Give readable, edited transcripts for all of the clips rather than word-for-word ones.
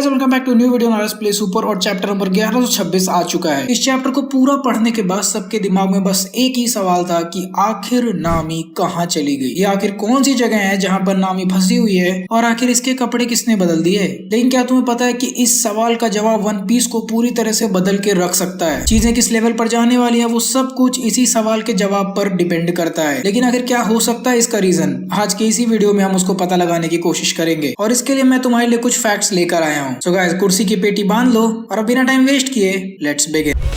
Guys welcome back to new video on play super और chapter number 1126 आ चुका है। इस चैप्टर को पूरा पढ़ने के बाद सबके दिमाग में बस एक ही सवाल था कि आखिर नामी कहाँ चली गई, ये आखिर कौन सी जगह है जहाँ पर नामी फंसी हुई है और आखिर इसके कपड़े किसने बदल दिए। लेकिन क्या तुम्हें पता है कि इस सवाल का जवाब वन पीस को पूरी तरह से बदल के रख सकता है। चीजें किस लेवल पर जाने वाली है वो सब कुछ इसी सवाल के जवाब पर डिपेंड करता है। लेकिन आखिर क्या हो सकता है इसका रीजन, आज के इसी वीडियो में हम उसको पता लगाने की कोशिश करेंगे और इसके लिए मैं तुम्हारे लिए कुछ फैक्ट्स लेकर आया हूँ। सो गाइस कुर्सी की पेटी बांध लो और अब बिना टाइम वेस्ट किए लेट्स बिगिन।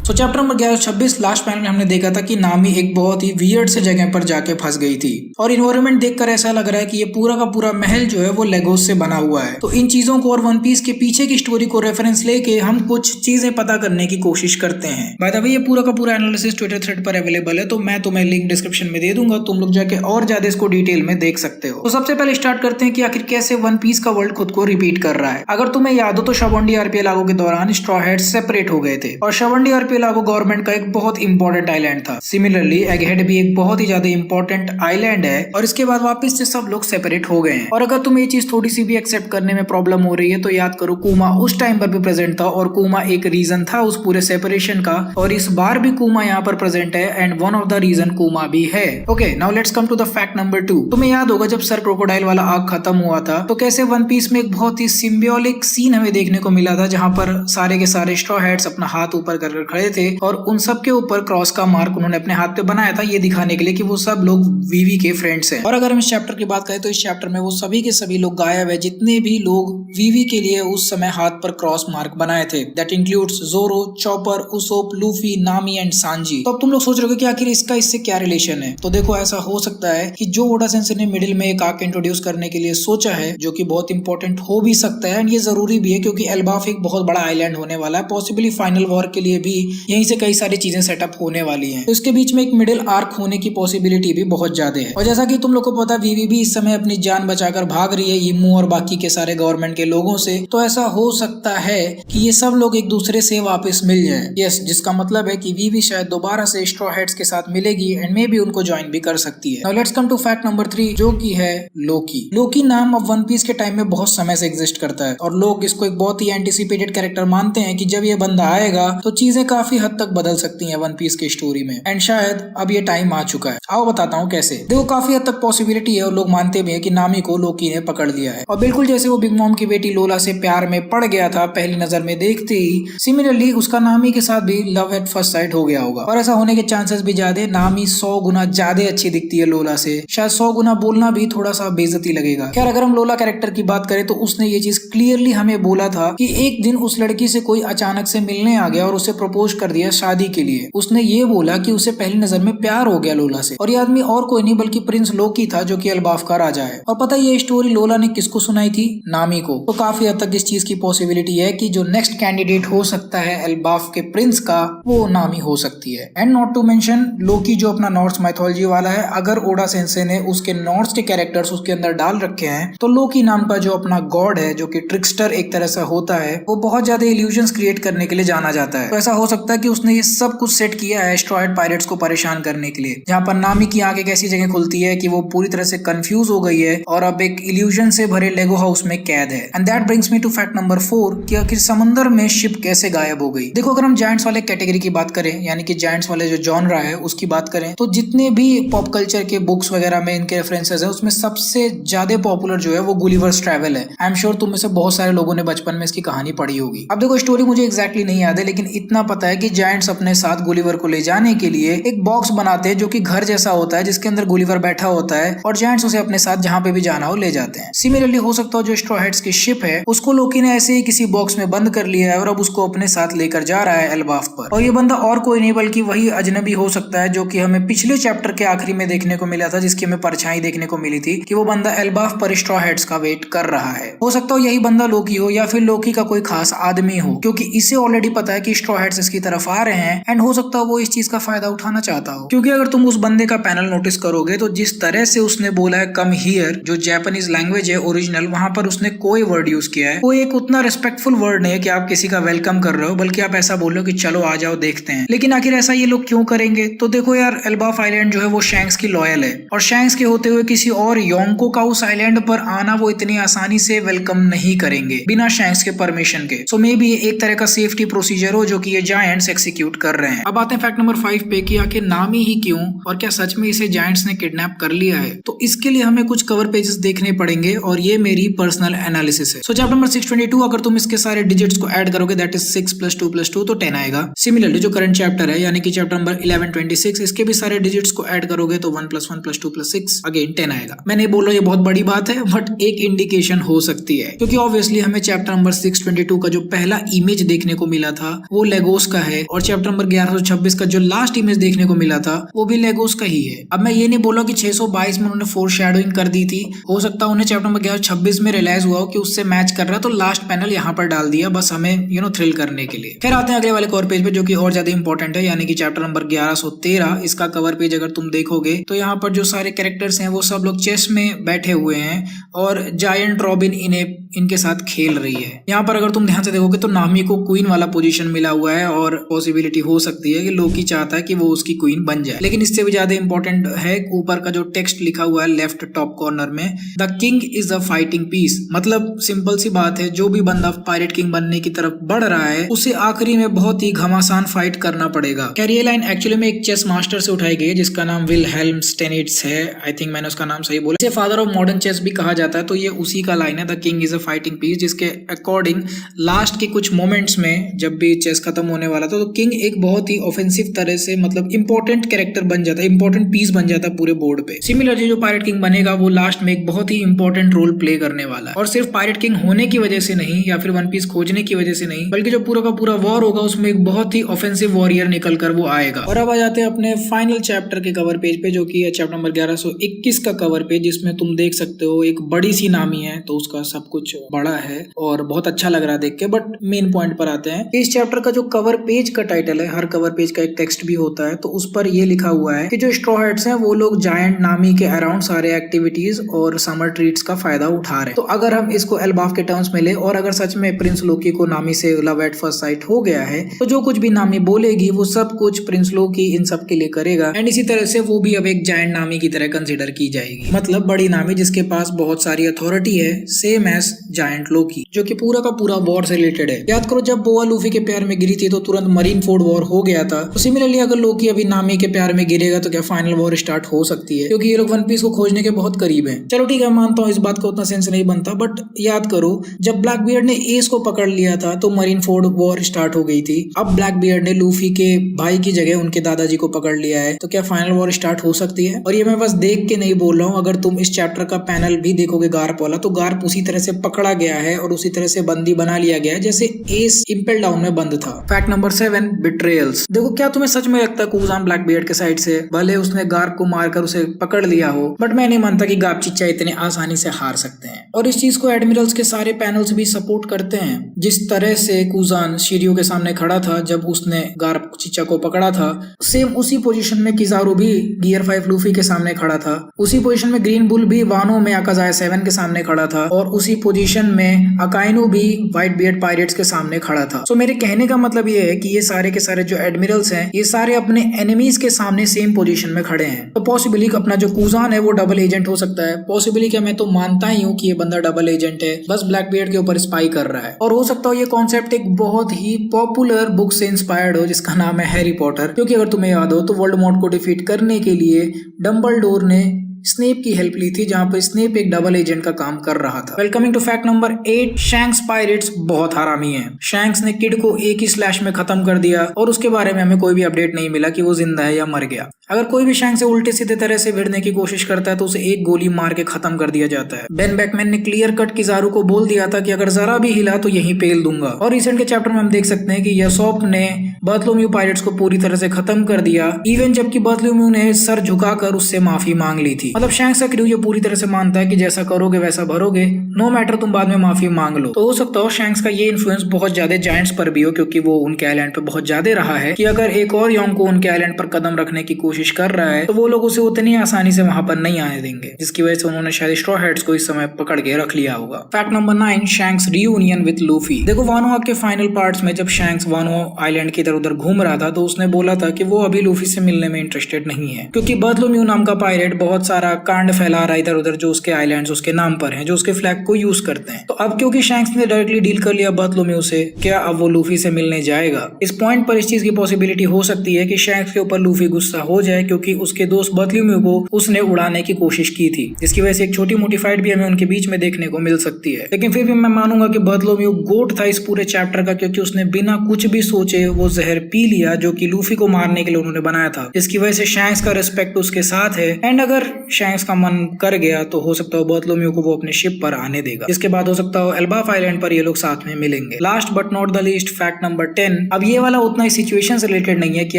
तो चैप्टर नंबर 1126 लास्ट पैनल में हमने देखा था कि नामी एक बहुत ही वियर्ड से जगह पर जाके फंस गई थी और इन्वायरमेंट देखकर ऐसा लग रहा है कि ये पूरा का पूरा महल जो है वो लेगोस से बना हुआ है। तो इन चीजों को और वन पीस के पीछे की स्टोरी को रेफरेंस लेके हम कुछ चीजें पता करने की कोशिश करते हैं। बाय द वे ये पूरा का पूरा एनालिसिस ट्विटर थ्रेड पर अवेलेबल है, तो मैं तुम्हें लिंक डिस्क्रिप्शन में दे दूंगा, तुम लोग जाके और ज्यादा इसको डिटेल में देख सकते हो। तो सबसे पहले स्टार्ट करते हैं कि आखिर कैसे वन पीस का वर्ल्ड खुद को रिपीट कर रहा है। अगर तुम्हें याद हो तो शवंडी आरपीए लागू के दौरान स्ट्रॉ हेड्स सेपरेट हो गए थे और शवंडी आरपीए लागू गवर्नमेंट का एक बहुत इंपॉर्टेंट आइलैंड था। सिमिलरली एगहेड भी एक बहुत ही ज्यादा इंपॉर्टेंट आइलैंड है और इसके बाद वापस से सब लोग सेपरेट हो गए हैं। और अगर तुम्हें ये चीज थोड़ी सी भी एक्सेप्ट करने में प्रॉब्लम हो रही है तो याद करो कूमा उस टाइम पर भी प्रेजेंट था और कूमा एक रीजन था उस पूरे सेपरेशन का, और इस बार भी कूमा यहाँ पर प्रेजेंट है and one of the reason कूमा भी है। Okay now let's come to the fact number 2। तुम्हें याद होगा जब सर क्रोकोडाइल वाला आग खत्म हुआ था तो कैसे वन पीस में एक बहुत ही सिंबॉलिक सीन हमें देखने को मिला था जहाँ पर सारे के सारे स्ट्रॉ हेड्स अपना हाथ ऊपर कर खड़े थे और उन सब के ऊपर क्रॉस का मार्क उन्होंने अपने हाथ पे बनाया था, ये दिखाने के लिए कि वो सब लोग वीवी के फ्रेंड्स हैं। और अगर हम इस चैप्टर की बात करें तो इस चैप्टर में वो सभी के सभी लोग गायब है जितने भी लोग वीवी के लिए उस समय हाथ पर क्रॉस मार्क बनाए थे। दैट इंक्लूड्स जोरो, चॉपर, उसोप, लूफी, नामी एंड सांजी। तो अब तुम लोग सोच रहे हो कि आखिर इसका इससे क्या रिलेशन है। तो देखो ऐसा हो सकता है कि जो ओडा सेंसेई ने मिडिल में एक आर्क इंट्रोड्यूस करने के लिए सोचा है जो कि बहुत इंपॉर्टेंट हो भी सकता है एंड ये जरूरी भी है क्योंकि एल्बाफ एक बहुत बड़ा आइलैंड होने वाला है, पॉसिबली फाइनल वॉर के लिए भी यहीं से कई सारी चीजें सेटअप होने वाली है। तो इसके बीच में एक मिडिल आर्क होने की पॉसिबिलिटी भी बहुत ज्यादा है। और जैसा कि तुम लोग को पता वीवी भी इस समय अपनी जान बचाकर भाग रही है इमू और बाकी के सारे गवर्नमेंट के लोगों से, तो ऐसा हो सकता है कि ये सब लोग एक दूसरे से वापस मिल जाए। यस, जिसका मतलब है कि वीवी शायद दोबारा से स्ट्रॉ हेड्स के साथ मिलेगी एंड मे बी उनको ज्वाइन भी कर सकती है। Now let's come to fact number 3 जो कि है लोकी। लोकी नाम अब वन पीस के टाइम में बहुत समय से एग्जिस्ट करता है और लोग इसको एक बहुत ही एंटिसिपेटेड कैरेक्टर मानते हैं कि जब ये बंदा आएगा तो चीजें काफी हद तक बदल सकती हैं वन पीस की स्टोरी में एंड शायद अब ये टाइम आ चुका है। आओ बताता हूँ कैसे। देखो काफी हद तक पॉसिबिलिटी है और लोग मानते भी हैं कि नामी को लोकी ने पकड़ लिया है और बिल्कुल जैसे वो बिग मॉम की बेटी लोला से प्यार में पड़ गया था पहली नजर में देखते ही, सिमिलरली उसका नामी के साथ भी लव एट फर्स्ट साइट हो गया होगा और ऐसा होने के चांसेस भी ज्यादा। नामी 100 गुना ज्यादा अच्छी दिखती है लोला से, शायद 100 गुना बोलना भी थोड़ा सा बेइज्जती लगेगा। खैर अगर हम लोला कैरेक्टर की बात करें तो उसने ये चीज क्लियरली हमें बोला था कि एक दिन उस लड़की से कोई अचानक से मिलने आ गया और उसे प्रपोज कर दिया शादी के लिए। उसने ये बोला कि उसे पहली नजर में प्यार हो गया लोला से और ये आदमी और कोई नहीं बल्कि प्रिंस लोकी था जो कि एल्बाफ का राजा है। और पता ये स्टोरी लोला ने किसको सुनाई थी? नामी को। तो काफी हद तक इस चीज की पॉसिबिलिटी है कि जो नेक्स्ट कैंडिडेट हो सकता है एल्बाफ के प्रिंस का वो नामी हो सकती है। एंड नॉट टू मेंशन लोकी जो अपना नॉर्स माइथोलॉजी वाला है, अगर ओडा सेंसेई ने उसके नॉर्स के कैरेक्टर्स उसके अंदर डाल रखे हैं तो लोकी नाम का जो अपना गॉड है जो कि ट्रिक्स्टर एक तरह से होता है वो बहुत ज्यादा इल्यूजन्स क्रिएट करने के लिए जाना जाता है। तो ऐसा हो सकता है कि उसने ये सब कुछ सेट किया है एस्ट्रॉयड पायरेट्स को परेशान करने के लिए, जहाँ पर नामी की आंखें कैसी जगह खुलती है कि वो पूरी तरह से कंफ्यूज हो गई है और अब एक इल्यूजन से भरे लेगो हाउस में कैद है। And that brings me to fact number 4 कि आखिर समंदर में शिप कैसे गायब हो गई। देखो अगर हम जायंट्स वाले कैटेगरी की बात करें यानी कि जायंट्स वाले जो जॉनरा है उसकी बात करें तो जितने भी पॉप कल्चर के बुक्स वगैरह में इनके रेफरेंसेस है उसमें सबसे ज्यादा पॉपुलर जो है वो गुलिवर्स ट्रैवल है। आई एम श्योर तुम में से बहुत सारे लोगों ने बचपन में इसकी कहानी पढ़ी होगी। अब देखो स्टोरी मुझे एग्जैक्टली नहीं याद है लेकिन इतना पता है कि जायंट्स अपने साथ गुलिवर को ले जाने के लिए एक बॉक्स बनाते हैं जो कि घर जैसा होता है जिसके अंदर गुलिवर बैठा होता है और जायंट्स उसे अपने साथ जहाँ पे भी जाना हो ले जाते हैं। सिमिलरली हो सकता है जो स्ट्रॉ हेड्स की शिप है उसको लोकी ने ऐसे ही किसी बॉक्स में बंद कर लिया है और अब उसको अपने साथ लेकर जा रहा है एल्बाफ पर। और ये बंदा और कोई नहीं बल्कि वही अजनबी हो सकता है जो कि हमें पिछले चैप्टर के आखिरी में देखने को मिला था, जिसकी हमें परछाई देखने को मिली थी कि वो बंदा एल्बाफ पर स्ट्रॉ हेड्स का वेट कर रहा है। हो सकता है यही बंदा लोकी हो या फिर लोकी का कोई खास आदमी हो क्योंकि इसे ऑलरेडी पता है कि स्ट्रॉ हेड्स इसकी तरफ आ रहे हैं एंड हो सकता है वो इस चीज का फायदा उठाना चाहता हो। क्योंकि अगर तुम उस बंदे का पैनल नोटिस करोगे तो जिस तरह से उसने बोला है कम हियर, जो जापानीज लैंग्वेज है ओरिजिनल, वहां पर उसने कोई वर्ड यूज किया है, वो एक उतना रिस्पेक्टफुल वर्ड नहीं है कि आप किसी का वेलकम कर रहे हो, बल्कि आप ऐसा बोल रहे हो कि चलो आ जाओ देखते हैं। लेकिन आखिर ऐसा ये लोग क्यों करेंगे? तो देखो यार, एल्बाफ आइलैंड जो है वो शैंक्स की लॉयल है और शैंक्स के होते हुए किसी और योंको का उस आइलैंड पर आना वो इतनी आसानी से वेलकम नहीं करेंगे बिना शैंक्स के परमिशन के। सो मे बी ये एक तरह का सेफ्टी प्रोसीजर हो जो कि ये जायंट्स एक्सिक्यूट कर रहे हैं। अब आते हैं फैक्ट नंबर 5 पे कि आखिर नामी ही क्यों और क्या सच में इसे जायंट्स ने किडनैप कर लिया है। तो इसके लिए हमें कुछ कवर पेजेस देखने पड़ेंगे और ये मेरी पर्सनल एनालिसिस है। सो चैप्टर नंबर 622, अगर तुम इसके सारे डिजिट्स को ऐड करोगे दैट इज 6 + 2 + 2 तो 10 आएगा। सिमिलरली जो करंट चैप्टर है यानी कि चैप्टर नंबर 1126, इसके भी सारे डिजिट्स को ऐड करोगे तो 1 + 1 + 2 + 6 अगेन 10 आएगा। मैं नहीं बोल रहा ये बहुत बड़ी बात है, बट एक इंडिकेशन हो सकती है क्योंकि ऑब्वियसली हमें चैप्टर नंबर 622 का जो पहला इमेज देखने को मिला था वो लेगोस का है और चैप्टर नंबर 1126 का जो लास्ट इमेज देखने को मिला था वो भी लेगोस का ही है। अब मैं ये नहीं बोल रहा कि 622 में उन्होंने फोरशैडोइंग कर दी थी, हो सकता है उन्हें चैप्टर नंबर 1126 में रियलाइज हुआ हो कि उससे मैच कर रहा है तो लास्ट पैनल यहाँ पर डाल दिया बस हमें थ्रिल करने के लिए। फिर आते हैं अगले वाले कवर पेज पे जो कि और ज्यादा इंपॉर्टेंट है यानी कि चैप्टर नंबर 1113। इसका कवर पेज अगर तुम देखोगे तो यहाँ पर जो सारे कैरेक्टर्स हैं वो सब लोग चेस में बैठे हुए हैं और जायंट रॉबिन इनके साथ खेल रही है। यहाँ पर अगर तुम ध्यान से देखोगे तो नामी को क्वीन वाला पोजीशन मिला हुआ है और पॉसिबिलिटी हो सकती है कि लोकी चाहता है कि वो उसकी क्वीन बन जाए। लेकिन इससे भी ज्यादा इंपॉर्टेंट है ऊपर का जो टेक्स्ट लिखा हुआ है लेफ्ट टॉप कॉर्नर में, the king is a fighting piece. मतलब सिंपल सी बात है, जो भी बंदा पायरेट किंग बनने की तरफ बढ़ रहा है उसे आखिरी में बहुत ही घमासान फाइट करना पड़ेगा। क्या ये लाइन एक्चुअली में एक चेस मास्टर से उठाई गई है जिसका नाम विलहेल्म स्टेनिट्स है। आई थिंक मैंने उसका नाम सही बोला। इसे फादर ऑफ मॉडर्न चेस भी कहा जाता है, तो ये उसी का लाइन है, the king is a fighting piece, जिसके अकॉर्डिंग लास्ट के कुछ मोमेंट्स में जब भी चेस खत्म होने वाला था तो किंग एक बहुत ही ऑफेंसिव तरह से मतलब इंपॉर्टेंट कैरेक्टर बन जाता है, इंपॉर्टेंट पीस बन जाता है पूरे बोर्ड पे। सिमिलरली जो पायरेट किंग बनेगा वो लास्ट में एक बहुत ही इंपॉर्टेंट रोल प्ले करने वाला है और सिर्फ पायरेट किंग होने की वजह से नहीं या फिर वन पीस खोजने की वजह से नहीं, बल्कि जो पूरा का पूरा वॉर होगा उसमें एक बहुत ही ऑफेंसिव वॉरियर निकल कर वो आएगा। और अब आ जाते हैं अपने फाइनल चैप्टर के कवर पेज पे जो कि है चैप्टर नंबर 1121 का कवर पेज, जिसमें तुम देख सकते हो एक बड़ी सी नामी है तो उसका सब कुछ बड़ा है और बहुत अच्छा लग रहा है देख के। बट मेन पॉइंट पर आते हैं, इस चैप्टर का जो कवर पेज का टाइटल है, हर कवर पेज का एक टेक्स्ट भी होता है, तो उस पर ये लिखा हुआ है कि जो स्ट्रॉ हैट्स हैं वो लोग जायंट नामी के अराउंड सारे एक्टिविटीज और समर ट्रीट्स का फायदा उठा रहे हैं। तो अगर हम इसको एल्बाफ के टर्म्स में ले और अगर सच में प्रिंस लोकी को नामी से लव एट फर्स्ट साइट हो गया है तो जो कुछ भी नामी बोलेगी वो सब कुछ प्रिंस लोकी इन सब के लिए करेगा एंड इसी तरह से वो भी अब एक जायंट नामी की तरह कंसिडर की जाएगी। मतलब बड़ी नामी जिसके पास बहुत सारी अथॉरिटी है, सेम एज जायंट लोकी, जो कि पूरा का पूरा वॉर से रिलेटेड है। याद करो जब बोआ लूफी के प्यार में गिरी थी तो तुरंत मरीन फोर्ड वॉर हो गया था। तो सिमिलरली अगर लोकी अभी नामी के प्यार में गिरेगा तो क्या फाइनल वॉर स्टार्ट हो सकती है, क्योंकि ये लोग वन पीस को खोजने के बहुत करीब हैं। चलो ठीक है, मानता हूँ इस बात का उतना सेंस नहीं बनता, बट याद करो जब ब्लैक बियर्ड ने एस को पकड़ लिया था तो मरीन फोर्ड वॉर स्टार्ट हो गई थी। अब ब्लैक बियर्ड ने लूफी के भाई की जगह उनके दादाजी को पकड़ लिया है, तो क्या फाइनल वॉर स्टार्ट हो सकती है? और ये मैं बस देख के नहीं बोल रहा हूँ, अगर तुम इस चैप्टर का पैनल भी देखोगे गार्प वाला तो गार्प उसी तरह से पकड़ा गया है और उसी तरह से बंदी बना लिया गया है जैसे एस इंपेल डाउन में बंद था। Fact number 7, बिट्रेयल्स। देखो क्या तुम्हें सच में लगता है कूजान ब्लैक बियर्ड के साइड से भले उसने गार्प को मारकर उसे पकड़ लिया हो, बट मैं नहीं मानता कि गार्प चिच्चा इतने आसानी से हार सकते हैं। और इस चीज को एडमिरल्स के सारे पैनल्स भी सपोर्ट करते हैं। जिस तरह से कूजान शिरियो के सामने खड़ा था जब उसने गार्प चिच्चा को पकड़ा था, सेम उसी पोजीशन में किजारू भी गियर 5 लूफी के सामने खड़ा था। उसी पोजीशन में ग्रीन बुल भी वानो में अकाजाया 7 के सामने खड़ा था और उसी पोजीशन में अकाइनो भी व्हाइट बियर्ड पायरेट्स के सामने खड़ा था। सो मेरे कहने का मतलब ये है कि ये सारे के सारे जो एडमिरल्स हैं ये सारे अपने एनिमीज के सामने सेम पोजीशन में खड़े हैं। तो पॉसिबली अपना जो कूजान है वो डबल एजेंट हो सकता है। पॉसिबली क्या, मैं तो मानता ही हूँ कि ये बंदा डबल एजेंट है, बस ब्लैक बियर्ड के ऊपर स्पाई कर रहा है। और हो सकता है ये कॉन्सेप्ट एक बहुत ही पॉपुलर बुक से इंस्पायर्ड हो जिसका नाम है हैरी पॉटर, क्योंकि अगर तुम्हें याद हो तो वोल्डेमॉर्ट को डिफीट करने के लिए डंबलडोर ने स्नेप की हेल्प ली थी, जहां पर स्नेप एक डबल एजेंट का काम कर रहा था। Welcoming to fact number 8, Shanks pirates बहुत हरामी हैं। शैंक्स ने किड को एक ही स्लैश में खत्म कर दिया और उसके बारे में हमें कोई भी अपडेट नहीं मिला कि वो जिंदा है या मर गया। अगर कोई भी शैंक्स से उल्टे सीधे तरह से भिड़ने की कोशिश करता है तो उसे एक गोली मार के खत्म कर दिया जाता है। बेन बैकमैन ने क्लियर कट किजारू को बोल दिया था कि अगर जरा भी हिला तो यहीं पेल दूंगा। और रिसेंट के चैप्टर में हम देख सकते हैं कि यसोप ने बर्थलोम्यू पायरेट्स को पूरी तरह से खत्म कर दिया, इवन जबकि बर्थलोम्यू ने सर झुकाकर उससे माफी मांग ली थी। मतलब शैंक्स का क्रू ये पूरी तरह से मानता है कि जैसा करोगे वैसा भरोगे, नो मैटर तुम बाद में माफी मांग लो। तो हो सकता हो शैंक्स का ये इन्फ्लुएंस बहुत ज्यादा जायंट्स पर भी हो, क्योंकि वो उनके आइलैंड पे बहुत ज्यादा रहा है कि अगर एक और यॉन्ग को उनके आइलैंड पर कदम रखने की कोशिश कर रहा है तो वो लोग उसे उतनी आसानी से वहां पर नहीं आने देंगे, जिसकी वजह से उन्होंने शायद स्ट्रॉ हैट्स को इस समय पकड़ के रख लिया होगा। Fact number 9, shanks reunion with Luffy. देखो वानो के फाइनल पार्ट्स में जब शैंक्स वानो आइलैंड की इधर उधर घूम रहा था तो उसने बोला था कि वो अभी लूफी से मिलने में इंटरेस्टेड नहीं है, क्योंकि बर्थलोम्यू नाम का पायरेट बहुत सारा कांड फैला रहा है इधर उधर जो उसके आइलैंड्स उसके नाम पर हैं, जो उसके फ्लैग को यूज करते हैं। तो अब क्योंकि शैंक्स ने डायरेक्टली डील कर लिया बर्थलोम्यू से, क्या अब वो लूफी से मिलने जाएगा? इस पॉइंट पर इस चीज की पॉसिबिलिटी हो सकती है कि शैंक्स के ऊपर लूफी गुस्सा हो जाए, क्योंकि उसके दोस्त बर्थलोम्यू को उसने उड़ाने की कोशिश की थी, जिसकी वजह से एक छोटी मोटी फाइट भी हमें उनके बीच में देखने को मिल सकती है। लेकिन फिर भी मैं मानूंगा कि बर्थलोम्यू गोट था इस पूरे चैप्टर का, क्योंकि उसने बिना कुछ भी सोचे वो जहर पी लिया जो कि लूफी को मारने के लिए उन्होंने बनाया था, जिसकी वजह से शैंक्स का रिस्पेक्ट उसके साथ है। एंड अगर शैंक्स का मन कर गया तो हो सकता है बर्थलोम्यू को वो अपने शिप पर आने देगा, जिसके बाद हो सकता है एल्बाफ आइलैंड पर ये लोग साथ में मिलेंगे। Last but not the least, fact number 10। अब ये वाला उतना ही सिचुएशन से रिलेटेड नहीं है कि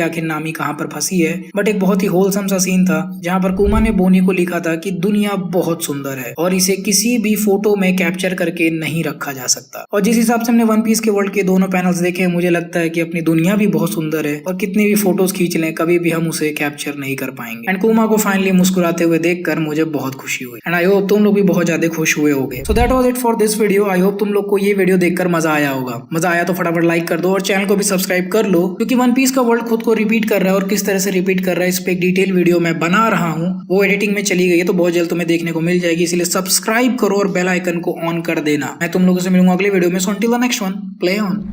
आखिर नामी कहाँ पर फंसी है, बट एक बहुत ही होलसम सा सीन था जहाँ पर कुमा ने बोनी को लिखा था कि दुनिया बहुत सुंदर है और इसे किसी भी फोटो में कैप्चर करके नहीं रखा जा सकता। और जिस हिसाब से हमने वन पीस के वर्ल्ड के दोनों पैनल्स देखे, मुझे लगता है कि अपनी दुनिया भी बहुत सुंदर है और कितनी भी फोटोज खींच लें कभी भी हम उसे कैप्चर नहीं कर पाएंगे। एंड कुमा को फाइनली मुस्कुराते हुए देखकर मुझे बहुत खुशी हुई। एंड आई होप तुम लोग भी बहुत ज्यादा खुश हुए होगे। So that was it for this video. I hope तुम लोग को ये वीडियो देखकर मजा आया होगा। मजा आया तो फटाफट लाइक कर दो और चैनल को भी सब्सक्राइब कर लो, क्योंकि वन पीस का वर्ल्ड खुद को रिपीट कर रहा है और किस तरह से रिपीट कर रहा है इस पे एक डिटेल वीडियो मैं बना रहा हूँ। वो एडिटिंग में चली गई है तो बहुत जल्द तुम्हें देखने को मिल जाएगी, इसलिए सब्सक्राइब करो और बेल आइकन को ऑन कर देना। मैं तुम लोगों से मिलूंगा अगले वीडियो में। So until the next one, play on.